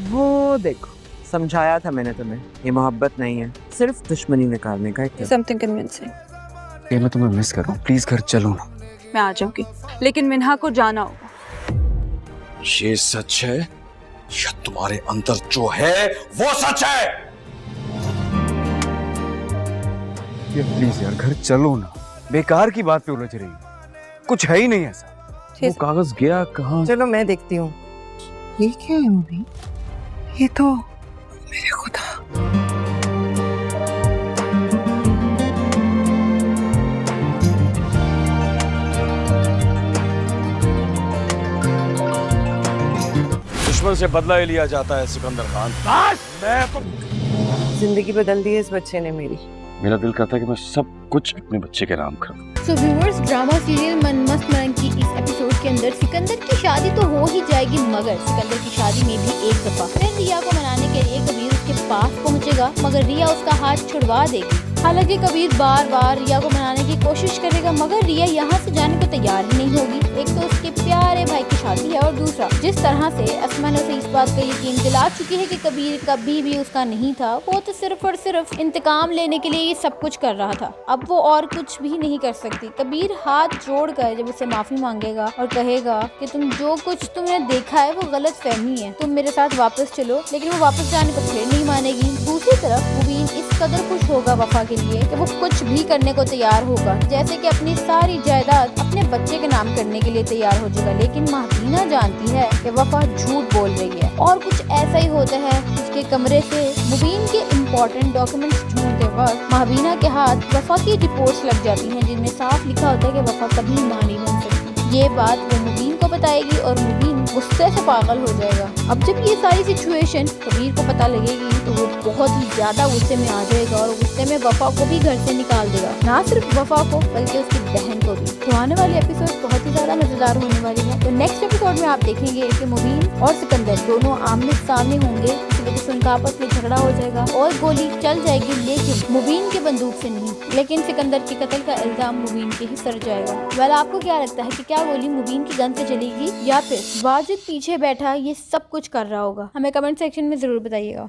वो देखो, समझाया था मैंने तुम्हें, ये मोहब्बत नहीं है, सिर्फ दुश्मनी निकालने का एक समथिंग कन्विंसिंग। ये मैं तुम्हें मिस कर रहा हूँ, प्लीज घर चलो ना। मैं आ जाऊंगी, लेकिन मिन्हा को जाना होगा। ये सच है या तुम्हारे अंदर जो है वो सच है? ये प्लीज यार घर चलो ना, बेकार की बात पे उलझ रही है, कुछ है ही नहीं ऐसा। वो कागज गया कहाँ? चलो मैं देखती हूँ। ये क्या है मम्मी? ये तो मेरे को था। दुश्मन से बदला ही लिया जाता है सिकंदर खान। जिंदगी बदल दी है इस बच्चे ने मेरी। मेरा दिल करता है कि मैं सब कुछ अपने बच्चे के नाम कर दूं। सो व्यूअर्स, ड्रामा सीरियल मन मस्त मन की इस एपिसोड के अंदर सिकंदर की शादी तो हो ही जाएगी, मगर सिकंदर की शादी में भी एक दफा फिर रिया को मनाने के लिए कबीर उसके पास पहुंचेगा, मगर रिया उसका हाथ छुड़वा देगी। हालांकि कबीर बार बार रिया को मनाने की कोशिश करेगा, मगर रिया यहाँ से जाने को तैयार ही नहीं होगी। एक तो उसके प्यारे भाई की शादी है, और दूसरा जिस तरह से असमा ने उसे इस बात का यकीन दिला चुकी है कि कबीर कभी भी उसका नहीं था, वो तो सिर्फ और सिर्फ इंतकाम लेने के लिए ये सब कुछ कर रहा था। अब वो और कुछ भी नहीं कर सकती। कबीर हाथ जोड़कर जब उसे माफी मांगेगा और कहेगा कि तुम जो कुछ तुमने देखा है वो गलत फहमी है, तुम मेरे साथ वापस चलो, लेकिन वो वापस जाने को फिर नहीं मानेगी। दूसरी तरफ मुबीन इस कदर खुश होगा वफा के लिए कि वो कुछ भी करने को तैयार होगा, जैसे कि अपनी सारी जायदाद अपने बच्चे के नाम करने के लिए तैयार हो जाएगा। लेकिन महबीना जानती है कि वफा झूठ बोल रही है, और कुछ ऐसा ही होता है। उसके कमरे से मुबीन के इम्पोर्टेंट डॉक्यूमेंट्स ढूंढते वक्त महबीना के हाथ वफा की रिपोर्ट्स लग जाती हैं, जिनमें साफ लिखा होता है कि वफा कभी मां नहीं बन सकती। ये बात वो मुबीन को बताएगी और मुबीन गुस्से से पागल हो जाएगा। अब जब ये सारी सिचुएशन कबीर को पता लगेगी तो वो बहुत ही ज्यादा गुस्से में आ जाएगा, और गुस्से में वफा को भी घर से निकाल देगा। ना सिर्फ वफा को बल्कि उसकी बहन को भी। तो आने वाली एपिसोड बहुत ही ज्यादा मजेदार होने वाली है। तो नेक्स्ट एपिसोड में आप देखेंगे कि मुबीन और सिकंदर दोनों आमने सामने होंगे, इस वजह से उनका आपस में झगड़ा हो जाएगा और गोली चल जाएगी, लेकिन मुबीन के बंदूक से नहीं, लेकिन सिकंदर के कत्ल का इल्जाम मुबीन के ही सर जाएगा। वेल, आपको क्या लगता है कि क्या गोली मुबीन की गन से चलेगी या फिर वाजिद पीछे बैठा ये सब कुछ कर रहा होगा? हमें कमेंट सेक्शन में जरूर बताइएगा।